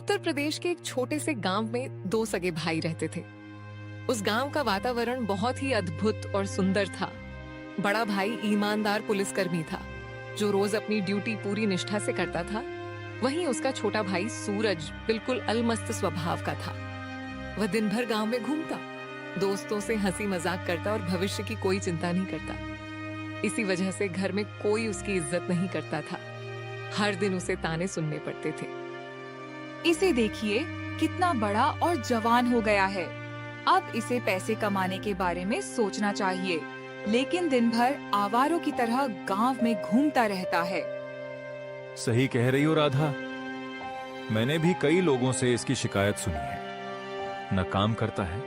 उत्तर प्रदेश के एक छोटे से गांव में दो सगे भाई रहते थे। उस गांव का वातावरण बहुत ही अद्भुत और सुंदर था। बड़ा भाई ईमानदार पुलिसकर्मी था जो रोज अपनी ड्यूटी पूरी निष्ठा से करता था। वहीं उसका छोटा भाई सूरज बिल्कुल अलमस्त स्वभाव का था। वह दिन भर गांव में घूमता, दोस्तों से हंसी मजाक करता और भविष्य की कोई चिंता नहीं करता। इसी वजह से घर में कोई उसकी इज्जत नहीं करता था। हर दिन उसे ताने सुनने पड़ते थे। इसे देखिए, कितना बड़ा और जवान हो गया है। अब इसे पैसे कमाने के बारे में सोचना चाहिए, लेकिन दिन भर आवारों की तरह गांव में घूमता रहता है। सही कह रही हो राधा। मैंने भी कई लोगों से इसकी शिकायत सुनी है। न काम करता है,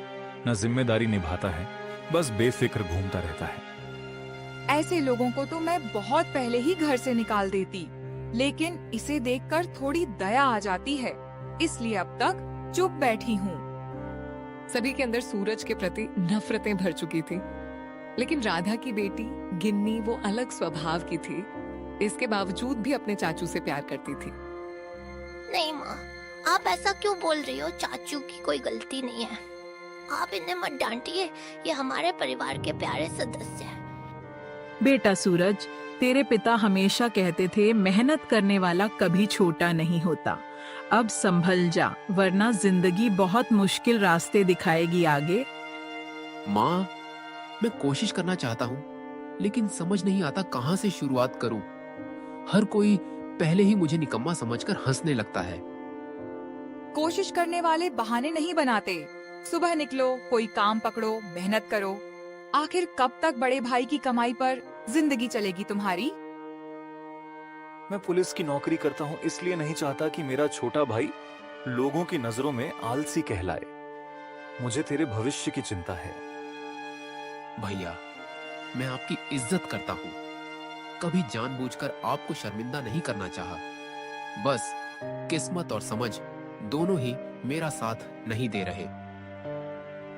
न जिम्मेदारी निभाता है, बस बेफिक्र घूमता रहता है। ऐसे लोगों को तो मैं बहुत पहले ही घर से निकाल देती, लेकिन इसे देखकर थोड़ी दया आ जाती है, इसलिए अब तक चुप बैठी हूँ। सभी के अंदर सूरज के प्रति नफरतें भर चुकी थी, लेकिन राधा की बेटी गिन्नी वो अलग स्वभाव की थी। इसके बावजूद भी अपने चाचू से प्यार करती थी। नहीं माँ, आप ऐसा क्यों बोल रही हो? चाचू की कोई गलती नहीं है। आप इन्हें मत डांटिए, ये हमारे परिवार के प्यारे सदस्य हैं। बेटा सूरज, तेरे पिता हमेशा कहते थे मेहनत करने वाला कभी छोटा नहीं होता। अब संभल जा, वरना जिंदगी बहुत मुश्किल रास्ते दिखाएगी आगे। माँ, मैं कोशिश करना चाहता हूँ, लेकिन समझ नहीं आता कहाँ से शुरुआत करूँ। हर कोई पहले ही मुझे निकम्मा समझकर हंसने लगता है। कोशिश करने वाले बहाने नहीं बनाते। सुबह निकलो, कोई काम पकड़ो, मेहनत करो। आखिर कब तक बड़े भाई की कमाई पर जिंदगी चलेगी तुम्हारी? मैं पुलिस की नौकरी करता हूँ, इसलिए नहीं चाहता कि मेरा छोटा भाई लोगों की नजरों में आलसी कहलाए। मुझे तेरे भविष्य की चिंता है। भैया, मैं आपकी इज्जत करता हूँ। कभी जानबूझकर आपको शर्मिंदा नहीं करना चाहा। बस किस्मत और समझ दोनों ही मेरा साथ नहीं दे रहे।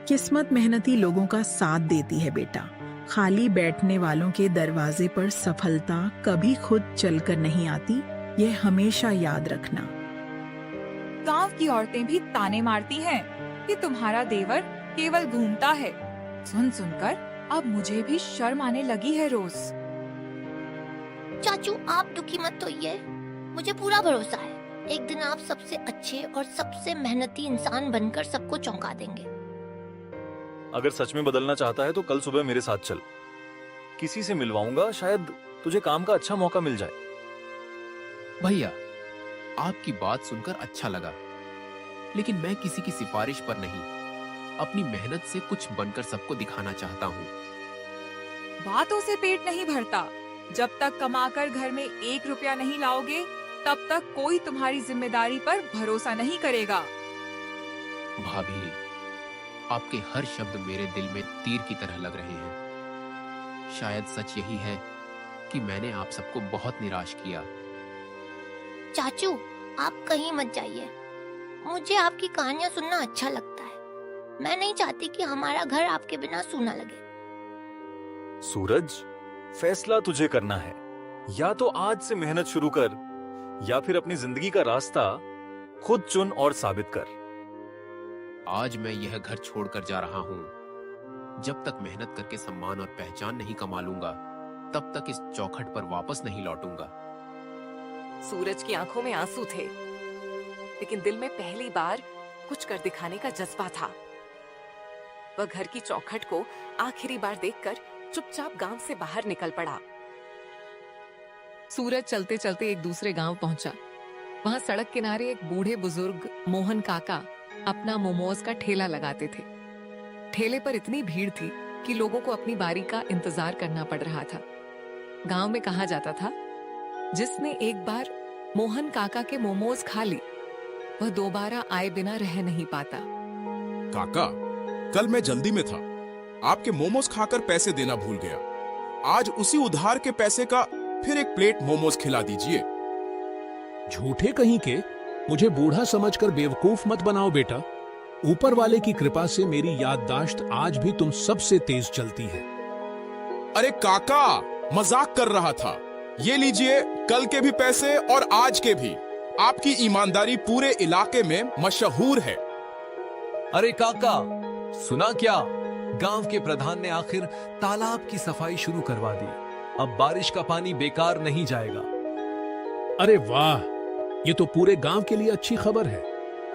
किस्मत मेहनती लोगों का साथ देती है बेटा। खाली बैठने वालों के दरवाजे पर सफलता कभी खुद चलकर नहीं आती, ये हमेशा याद रखना। गांव की औरतें भी ताने मारती हैं कि तुम्हारा देवर केवल घूमता है। सुन सुनकर अब मुझे भी शर्म आने लगी है रोज। चाचू, आप दुखी मत होइए, मुझे पूरा भरोसा है। एक दिन आप सबसे अच्छे और सबसे मेहनती इंसान बनकर सबको चौंका देंगे। अगर सच में बदलना चाहता है तो कल सुबह मेरे साथ चल। किसी से मिलवाऊंगा, शायद तुझे काम का अच्छा मौका मिल जाए। भैया, आपकी बात सुनकर अच्छा लगा, लेकिन मैं किसी की सिफारिश पर नहीं, अपनी मेहनत से कुछ बनकर सबको दिखाना चाहता हूँ। बातों से पेट नहीं भरता। जब तक कमाकर घर में 1 रुपया नहीं लाओगे, तब तक कोई तुम्हारी जिम्मेदारी पर भरोसा नहीं करेगा। भाभी, आपके हर शब्द मेरे दिल में तीर की तरह लग रहे हैं। शायद सच यही है कि मैंने आप सबको बहुत निराश किया। चाचू, आप कहीं मत जाइए। मुझे आपकी कहानियां सुनना अच्छा लगता है। मैं नहीं चाहती कि हमारा घर आपके बिना सूना लगे। सूरज, फैसला तुझे करना है। या तो आज से मेहनत शुरू कर, या फिर अपनी जिंदगी का रास्ता खुद चुन और साबित कर। आज मैं यह घर छोड़कर जा रहा हूँ। जब तक मेहनत करके सम्मान और पहचान नहीं कमा लूंगा, तब तक इस चौखट पर वापस नहीं लौटूंगा। सूरज की आंखों में आंसू थे, लेकिन दिल में पहली बार कुछ कर दिखाने का जज्बा था। वह घर की चौखट को आखिरी बार देखकर चुपचाप गांव से बाहर निकल पड़ा। सूरज चलते चलते एक दूसरे गांव पहुंचा। वहां सड़क किनारे एक बूढ़े बुजुर्ग मोहन काका अपना मोमोज का ठेला लगाते थे। ठेले पर इतनी भीड़ थी कि लोगों को अपनी बारी का इंतजार करना पड़ रहा था। गांव में कहा जाता था, जिसने एक बार मोहन काका के मोमोज खा ली, वह दोबारा आए बिना रह नहीं पाता। काका, कल मैं जल्दी में था, आपके मोमोज खाकर पैसे देना भूल गया। आज उसी उधार के पैसे का फिर एक प्लेट मोमोज खिला दीजिए। झूठे कहीं के, मुझे बूढ़ा समझकर बेवकूफ मत बनाओ बेटा। ऊपर वाले की कृपा से मेरी याददाश्त आज भी तुम सबसे तेज चलती है। अरे काका, मजाक कर रहा था। ये लीजिए, कल के भी पैसे और आज के भी। आपकी ईमानदारी पूरे इलाके में मशहूर है। अरे काका, सुना क्या? गांव के प्रधान ने आखिर तालाब की सफाई शुरू करवा दी। अब बारिश का पानी बेकार नहीं जाएगा। अरे वाह, ये तो पूरे गांव के लिए अच्छी खबर है।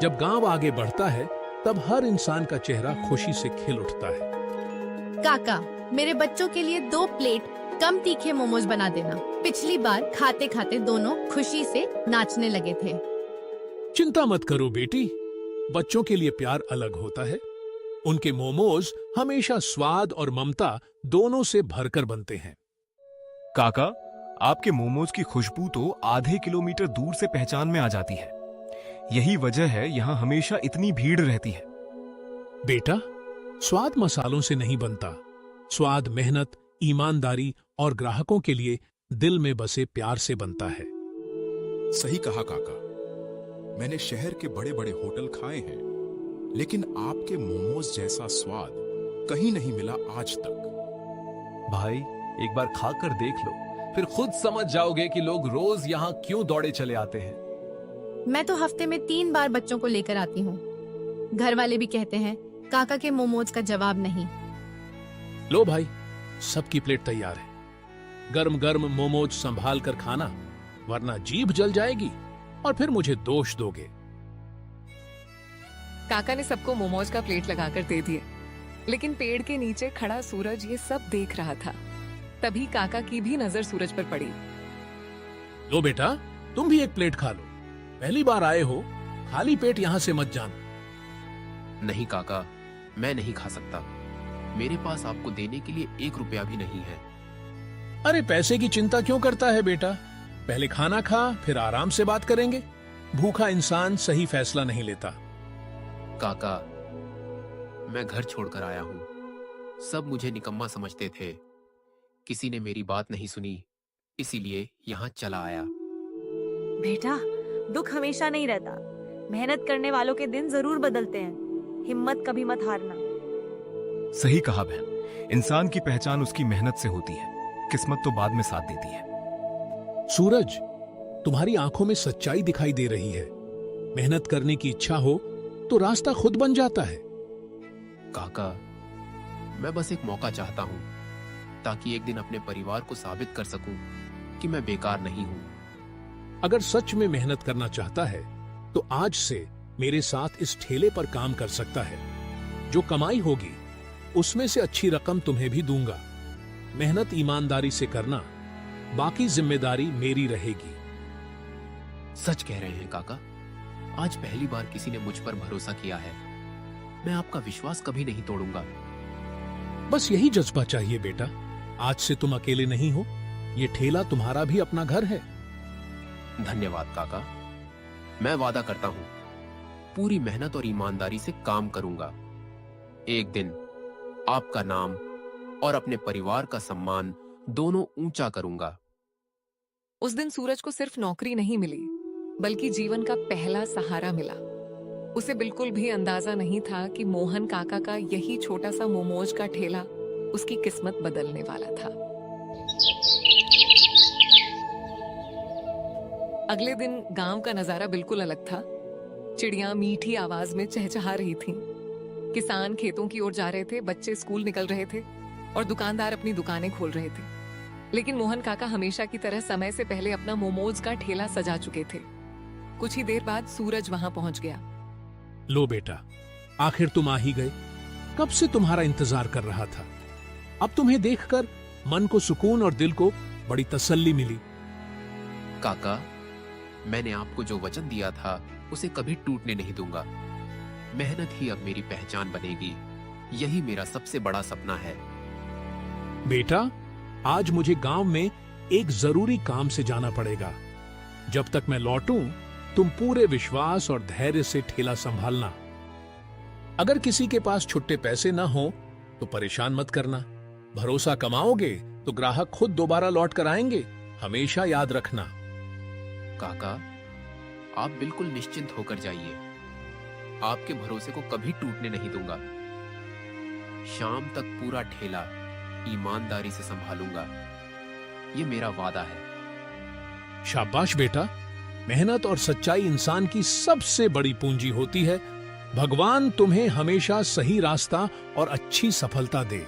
जब गांव आगे बढ़ता है तब हर इंसान का चेहरा खुशी से खिल उठता है। काका, मेरे बच्चों के लिए 2 प्लेट कम तीखे मोमोज बना देना। पिछली बार खाते खाते दोनों खुशी से नाचने लगे थे। चिंता मत करो बेटी, बच्चों के लिए प्यार अलग होता है। उनके मोमोज हमेशा स्वाद और ममता दोनों से भरकर बनते हैं। काका, आपके मोमोज की खुशबू तो आधे किलोमीटर दूर से पहचान में आ जाती है। यही वजह है यहाँ हमेशा इतनी भीड़ रहती है। बेटा, स्वाद मसालों से नहीं बनता। स्वाद मेहनत, ईमानदारी और ग्राहकों के लिए दिल में बसे प्यार से बनता है। सही कहा काका। मैंने शहर के बड़े बड़े होटल खाए हैं, लेकिन आपके मोमोज जैसा स्वाद कहीं नहीं मिला आज तक। भाई, एक बार खाकर देख लो, फिर खुद समझ जाओगे कि लोग रोज यहाँ क्यों दौड़े चले आते हैं। मैं तो हफ्ते में 3 बार बच्चों को लेकर आती हूँ। घर वाले भी कहते हैं काका के मोमोज का जवाब नहीं। लो भाई, सबकी प्लेट तैयार है। गर्म गर्म मोमोज संभाल कर खाना, वरना जीभ जल जाएगी और फिर मुझे दोष दोगे। काका ने सबको मोमोज का प्लेट लगाकर दे दिए, लेकिन पेड़ के नीचे खड़ा सूरज ये सब देख रहा था। तभी काका की भी नजर सूरज पर पड़ी। लो बेटा, तुम भी एक प्लेट खा लो। पहली बार आए हो, खाली पेट यहां से मत जाना। नहीं काका, मैं नहीं खा सकता। मेरे पास आपको देने के लिए 1 रुपया भी नहीं है। अरे पैसे की चिंता क्यों करता है बेटा? पहले खाना खा, फिर आराम से बात करेंगे। भूखा इंसान सही फैसला नहीं लेता। काका, मैं घर छोड़कर आया हूँ। सब मुझे निकम्मा समझते थे। किसी ने मेरी बात नहीं सुनी, इसीलिए यहाँ चला आया। बेटा, दुख हमेशा नहीं रहता। मेहनत करने वालों के दिन जरूर बदलते हैं। हिम्मत कभी मत हारना। सही कहा बहन, इंसान की पहचान उसकी मेहनत से होती है। किस्मत तो बाद में साथ देती है। सूरज, तुम्हारी आंखों में सच्चाई दिखाई दे रही है। मेहनत करने की इच्छा हो तो रास्ता खुद बन जाता है। काका, मैं बस एक मौका चाहता हूँ, ताकि एक दिन अपने परिवार को साबित कर सकूं कि मैं बेकार नहीं हूँ। अगर सच में मेहनत करना चाहता है तो आज से मेरे साथ इस ठेले पर काम कर सकता है। जो कमाई होगी उसमें से अच्छी रकम तुम्हें भी दूंगा। मेहनत ईमानदारी से करना, बाकी जिम्मेदारी मेरी रहेगी। सच कह रहे हैं काका। आज पहली बार किसी ने मुझ पर भरोसा किया है। मैं आपका विश्वास कभी नहीं तोड़ूंगा। बस यही जज्बा चाहिए बेटा। आज से तुम अकेले नहीं हो। ये ठेला तुम्हारा भी अपना घर है। धन्यवाद काका। मैं वादा करता हूँ, पूरी मेहनत और ईमानदारी से काम करूंगा। एक दिन आपका नाम और अपने परिवार का सम्मान दोनों ऊंचा करूंगा। उस दिन सूरज को सिर्फ नौकरी नहीं मिली, बल्कि जीवन का पहला सहारा मिला। उसे बिल्कुल भी अंदाजा नहीं था कि मोहन काका का यही छोटा सा मोमोज का ठेला उसकी किस्मत बदलने वाला था। अगले दिन गांव का नजारा बिल्कुल अलग था। चिड़ियां मीठी आवाज में चहचहा रही थीं। किसान खेतों की ओर जा रहे थे, बच्चे स्कूल निकल रहे थे और दुकानदार अपनी दुकानें खोल रहे थे। लेकिन मोहन काका हमेशा की तरह समय से पहले अपना मोमोज का ठेला सजा चुके थे। कुछ ही देर बाद सूरज वहां पहुंच गया। लो बेटा, आखिर तुम आ ही गए। कब से तुम्हारा इंतजार कर रहा था। अब तुम्हें देखकर मन को सुकून और दिल को बड़ी तसल्ली मिली। काका, मैंने आपको जो वचन दिया था उसे कभी टूटने नहीं दूंगा। मेहनत ही अब मेरी पहचान बनेगी। यही मेरा सबसे बड़ा सपना है। बेटा, आज मुझे गांव में एक जरूरी काम से जाना पड़ेगा। जब तक मैं लौटूं, तुम पूरे विश्वास और धैर्य से ठेला संभालना। अगर किसी के पास छुट्टे पैसे ना हो तो परेशान मत करना। भरोसा कमाओगे तो ग्राहक खुद दोबारा लौट कर आएंगे। हमेशा याद रखना। काका, आप बिल्कुल निश्चिंत होकर जाइए। आपके भरोसे को कभी टूटने नहीं दूंगा। शाम तक पूरा ठेला ईमानदारी से संभालूंगा। ये मेरा वादा है। शाबाश बेटा, मेहनत और सच्चाई इंसान की सबसे बड़ी पूंजी होती है। भगवान तुम्हें हमेशा सही रास्ता और अच्छी सफलता दे।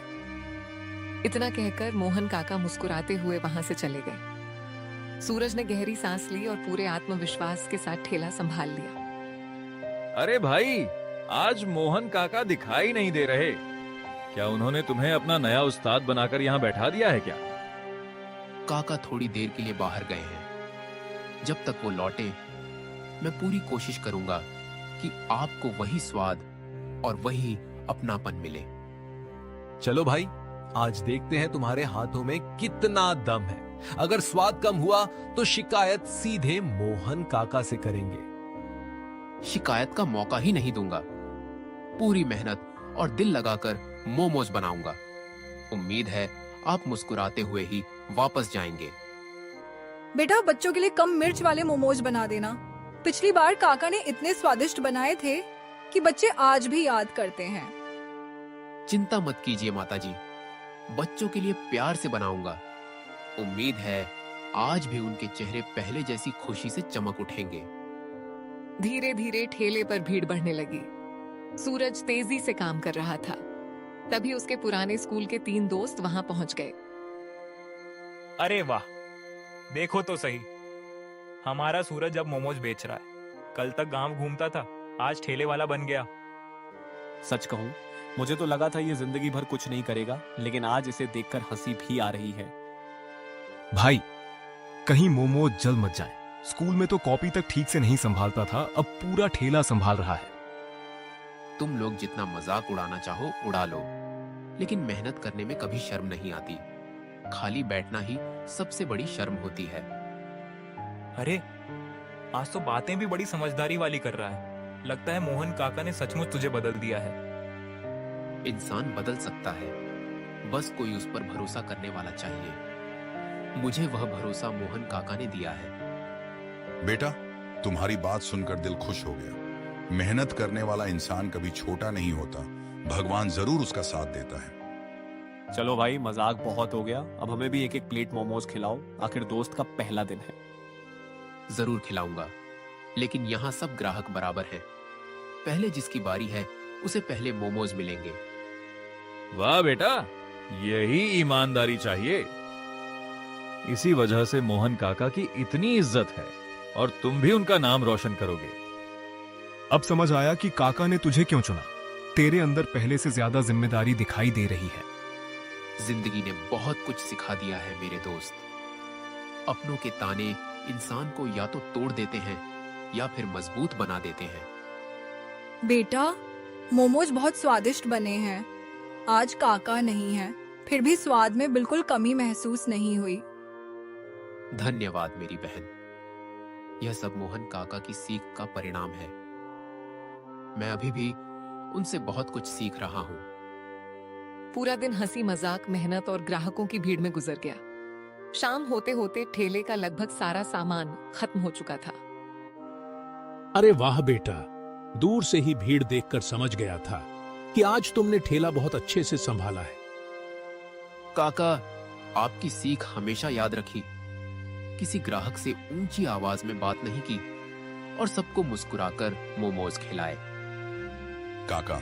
इतना कहकर मोहन काका मुस्कुराते हुए वहां से चले गए। सूरज ने गहरी सांस ली और पूरे आत्मविश्वास के साथ ठेला संभाल लिया। अरे भाई, आज मोहन काका दिखाई नहीं दे रहे। क्या उन्होंने तुम्हें अपना नया उस्ताद बनाकर यहाँ बैठा दिया है क्या? काका थोड़ी देर के लिए बाहर गए हैं। जब तक वो लौटे, मैं पूरी कोशिश करूंगा कि आपको वही स्वाद और वही अपनापन मिले। चलो भाई, आज देखते हैं तुम्हारे हाथों में कितना दम है। अगर स्वाद कम हुआ तो शिकायत सीधे मोहन काका से करेंगे। शिकायत का मौका ही नहीं दूंगा। पूरी मेहनत और दिल लगाकर मोमोज बनाऊंगा। उम्मीद है आप मुस्कुराते हुए ही वापस जाएंगे। बेटा, बच्चों के लिए कम मिर्च वाले मोमोज बना देना। पिछली बार काका ने इतने स्वादिष्ट बनाए थे कि बच्चे आज भी याद करते हैं। चिंता मत कीजिए माताजी, बच्चों के लिए प्यार से बनाऊंगा। उम्मीद है आज भी उनके चेहरे पहले जैसी खुशी से चमक उठेंगे। धीरे धीरे ठेले पर भीड़ बढ़ने लगी। सूरज तेजी से काम कर रहा था। तभी उसके पुराने स्कूल के 3 दोस्त वहां पहुंच गए। अरे वाह, देखो तो सही, हमारा सूरज अब मोमोज बेच रहा है। कल तक गांव घूमता था, आज ठेले वाला बन गया। सच कहूं, मुझे तो लगा था ये जिंदगी भर कुछ नहीं करेगा, लेकिन आज इसे देखकर हंसी भी आ रही है। भाई, कहीं मोमोज जल मत जाए। स्कूल में तो कॉपी तक ठीक से नहीं संभालता था, अब पूरा ठेला संभाल रहा है। तुम लोग जितना मजाक उड़ाना चाहो उड़ा लो, लेकिन मेहनत करने में कभी शर्म नहीं आती। खाली बैठना ही सबसे बड़ी शर्म होती है। अरे, आज तो बातें भी बड़ी समझदारी वाली कर रहा है। लगता है मोहन काका ने सचमुच तुझे बदल दिया है। इंसान बदल सकता है, बस कोई उस पर भरोसा करने वाला चाहिए। मुझे वह भरोसा मोहन काका ने दिया है। बेटा, तुम्हारी बात सुनकर दिल खुश हो गया। मेहनत करने वाला इंसान कभी छोटा नहीं होता। भगवान जरूर उसका साथ देता है। चलो भाई, मजाक बहुत हो गया। अब हमें भी एक एक प्लेट मोमोज खिलाओ, आखिर दोस्त का पहला दिन है। जरूर खिलाऊंगा, लेकिन यहाँ सब ग्राहक बराबर हैं। पहले जिसकी बारी है उसे पहले मोमोज मिलेंगे। वाह बेटा, यही ईमानदारी चाहिए। इसी वजह से मोहन काका की इतनी इज्जत है और तुम भी उनका नाम रोशन करोगे। अब समझ आया कि काका ने तुझे क्यों चुना। तेरे अंदर पहले से ज्यादा जिम्मेदारी दिखाई दे रही है। जिंदगी ने बहुत कुछ सिखा दिया है मेरे दोस्त। अपनों के ताने इंसान को या तो तोड़ देते हैं या फिर मजबूत बना देते हैं। बेटा, मोमोज बहुत स्वादिष्ट बने हैं। आज काका नहीं है, फिर भी स्वाद में बिल्कुल कमी महसूस नहीं हुई। धन्यवाद मेरी बहन। यह सब मोहन काका की सीख का परिणाम है। मैं अभी भी उनसे बहुत कुछ सीख रहा हूँ। पूरा दिन हंसी मजाक, मेहनत और ग्राहकों की भीड़ में गुजर गया। शाम होते होते ठेले का लगभग सारा सामान खत्म हो चुका था। अरे वाह बेटा, दूर से ही भीड़ देखकर समझ गया था कि आज तुमने ठेला बहुत अच्छे से संभाला है। काका, आपकी सीख हमेशा याद रखी। किसी ग्राहक से ऊंची आवाज में बात नहीं की और सबको मुस्कुराकर मोमोज खिलाए। काका,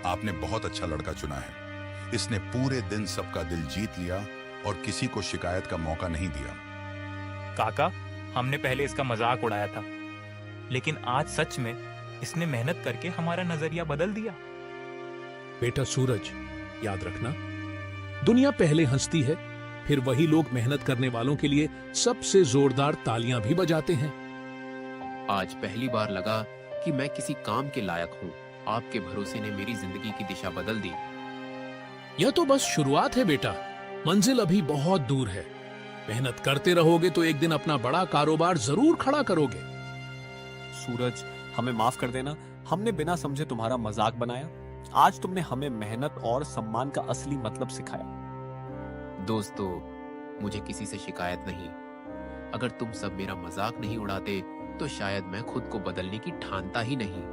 आपने बहुत अच्छा लड़का चुना है। इसने पूरे दिन सबका दिल जीत लिया और किसी को शिकायत का मौका नहीं दिया। काका, हमने पहले इसका मजाक उड़ाया था, लेकिन आज सच में इसने मेहनत करके हमारा नजरिया बदल दिया। बेटा सूरज, याद रखना, दुनिया पहले हंसती है, फिर वही लोग मेहनत करने वालों के लिए सबसे जोरदार तालियां भी बजाते हैं। आज पहली बार लगा कि मैं किसी काम के लायक हूँ। आपके भरोसे ने मेरी जिंदगी की दिशा बदल दी। यह तो बस शुरुआत है बेटा, मंजिल अभी बहुत दूर है। मेहनत करते रहोगे तो एक दिन अपना बड़ा कारोबार जरूर खड़ा करोगे। सूरज, हमें माफ कर देना, हमने बिना समझे तुम्हारा मजाक बनाया। आज तुमने हमें मेहनत और सम्मान का असली मतलब सिखाया। दोस्तों, मुझे किसी से शिकायत नहीं। अगर तुम सब मेरा मजाक नहीं उड़ाते तो शायद मैं खुद को बदलने की ठानता ही नहीं।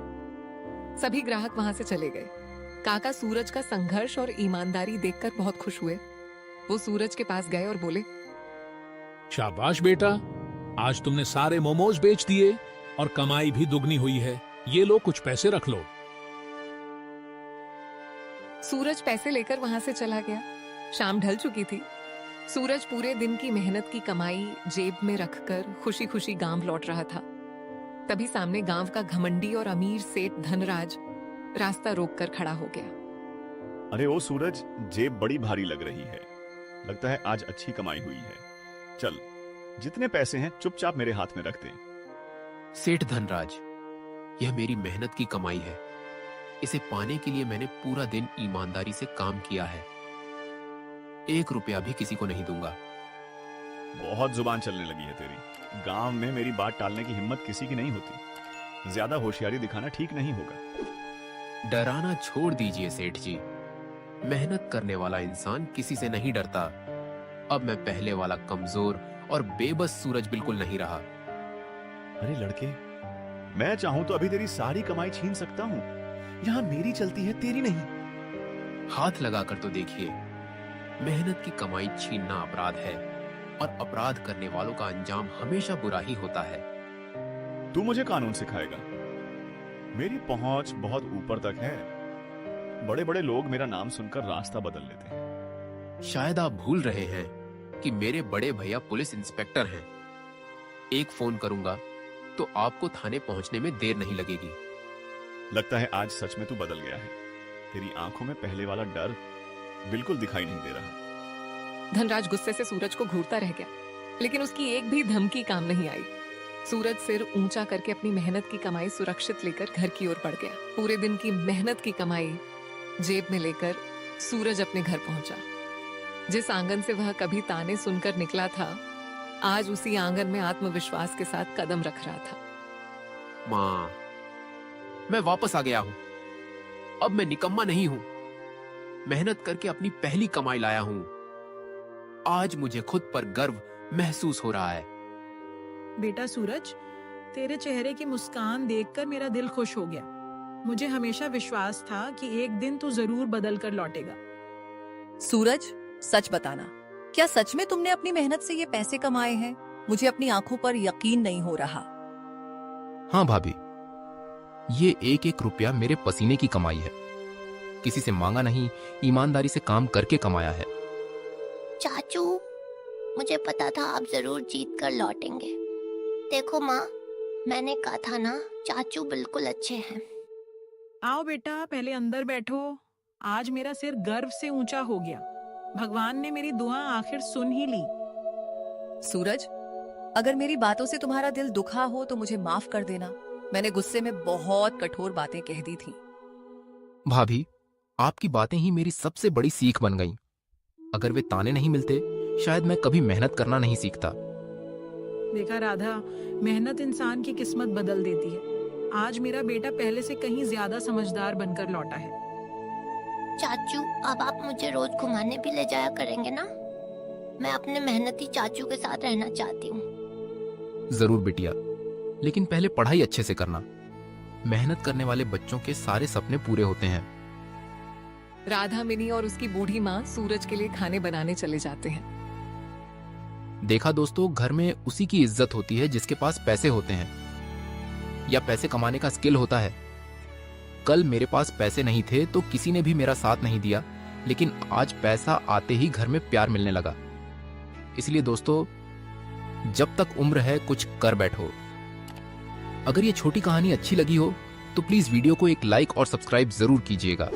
सभी ग्राहक वहां से चले गए। काका सूरज का संघर्ष और ईमानदारी देखकर बहुत खुश हुए। वो सूरज के पास गए और बोले, शाबाश बेटा, आज तुमने सारे मोमोज बेच दिए और कमाई भी दुगनी हुई है। ये लो, कुछ पैसे रख लो। सूरज पैसे लेकर वहां से चला गया। शाम ढल चुकी थी। सूरज पूरे दिन की मेहनत की कमाई जेब में रखकर खुशी खुशी गांव लौट रहा था। तभी सामने गांव का घमंडी और अमीर सेठ धनराज रास्ता रोककर खड़ा हो गया। अरे ओ सूरज, जेब बड़ी भारी लग रही है। लगता है आज अच्छी कमाई हुई है। चल, जितने पैसे हैं चुपचाप मेरे हाथ में रख दे। सेठ धनराज, यह मेरी मेहनत की कमाई है। इसे पाने के लिए मैंने पूरा दिन ईमानदारी से काम किया है। 1 रुपया भी किसी को नहीं दूंगा। बहुत जुबान चलने लगी है तेरी। गांव में मेरी बात टालने की हिम्मत किसी की नहीं होती। ज्यादा होशियारी दिखाना ठीक नहीं होगा। डराना छोड़ दीजिए सेठ जी। मेहनत करने वाला इंसान किसी से नहीं डरता। अब मैं पहले वाला कमजोर और बेबस सूरज बिल्कुल नहीं रहा। अरे लड़के, मैं चाहूं तो अभी तेरी सारी कमाई छीन सकता हूं। यहां मेरी चलती है, तेरी नहीं। हाथ लगाकर तो देखिए। मेहनत की कमाई छीनना अपराध है और अपराध करने वालों का अंजाम हमेशा बुरा ही होता है। तू मुझे कानून सिखाएगा? मेरी पहुंच बहुत ऊपर तक है। बड़े बड़े लोग मेरा नाम सुनकर रास्ता बदल लेते हैं। शायद आप भूल रहे हैं कि मेरे बड़े भैया पुलिस इंस्पेक्टर हैं। एक फोन करूंगा तो आपको थाने पहुंचने में देर नहीं लगेगी। लगता है आज सच में तू बदल गया है। तेरी आंखों में पहले वाला डर बिल्कुल दिखाई नहीं दे रहा। धनराज गुस्से से सूरज को घूरता रह गया, लेकिन उसकी एक भी धमकी काम नहीं आई। सूरज सिर ऊंचा करके अपनी मेहनत की कमाई सुरक्षित लेकर घर की ओर बढ़ गया। पूरे दिन की मेहनत की कमाई जेब में लेकर सूरज अपने घर पहुंचा। जिस आंगन से वह कभी ताने सुनकर निकला था, आज उसी आंगन में आत्मविश्वास के साथ कदम रख रहा था। माँ, मैं वापस आ गया हूं। अब मैं निकम्मा नहीं हूं। मेहनत करके अपनी पहली कमाई लाया हूं। आज मुझे खुद पर गर्व महसूस हो रहा है। बेटा सूरज, तेरे चेहरे की मुस्कान देखकर मेरा दिल खुश हो गया। मुझे हमेशा विश्वास था कि एक दिन तू जरूर बदल कर लौटेगा। सूरज, सच बताना, क्या सच में तुमने अपनी मेहनत से ये पैसे कमाए हैं? मुझे अपनी आंखों पर यकीन नहीं हो रहा। हाँ भाभी, ये 1-1 रुपया मेरे पसीने की कमाई है। किसी से मांगा नहीं, ईमानदारी से काम करके कमाया है। चाचू, मुझे पता था आप जरूर जीत कर लौटेंगे। देखो माँ, मैंने कहा था ना, चाचू बिल्कुल अच्छे हैं। आओ बेटा, पहले अंदर बैठो। आज मेरा सिर गर्व से ऊंचा हो गया। भगवान ने मेरी दुआ आखिर सुन ही ली। सूरज, अगर मेरी बातों से तुम्हारा दिल दुखा हो तो मुझे माफ कर देना। मैंने गुस्से में बहुत कठोर बातें कह दी थी। भाभी, आपकी बातें ही मेरी सबसे बड़ी सीख बन गईं। अगर वे ताने नहीं मिलते, शायद मैं कभी मेहनत करना नहीं सीखता। देखा राधा, मेहनत इंसान की किस्मत बदल देती है। आज मेरा बेटा पहले से कहीं ज्यादा समझदार बनकर लौटा है। चाचू, अब आप मुझे रोज घुमाने भी ले जाया करेंगे ना? मैं अपने मेहनती चाचू के साथ रहना चाहती हूँ। जरूर बिटिया, लेकिन पहले पढ़ाई अच्छे से करना। मेहनत करने वाले बच्चों के सारे सपने पूरे होते हैं। राधा, मिनी और उसकी बूढ़ी माँ सूरज के लिए खाने बनाने चले जाते हैं। देखा दोस्तों, घर में उसी की इज्जत होती है जिसके पास पैसे होते हैं या पैसे कमाने का स्किल होता है। कल मेरे पास पैसे नहीं थे तो किसी ने भी मेरा साथ नहीं दिया, लेकिन आज पैसा आते ही घर में प्यार मिलने लगा। इसलिए दोस्तों, जब तक उम्र है कुछ कर बैठो। अगर ये छोटी कहानी अच्छी लगी हो तो प्लीज वीडियो को एक लाइक और सब्सक्राइब जरूर कीजिएगा।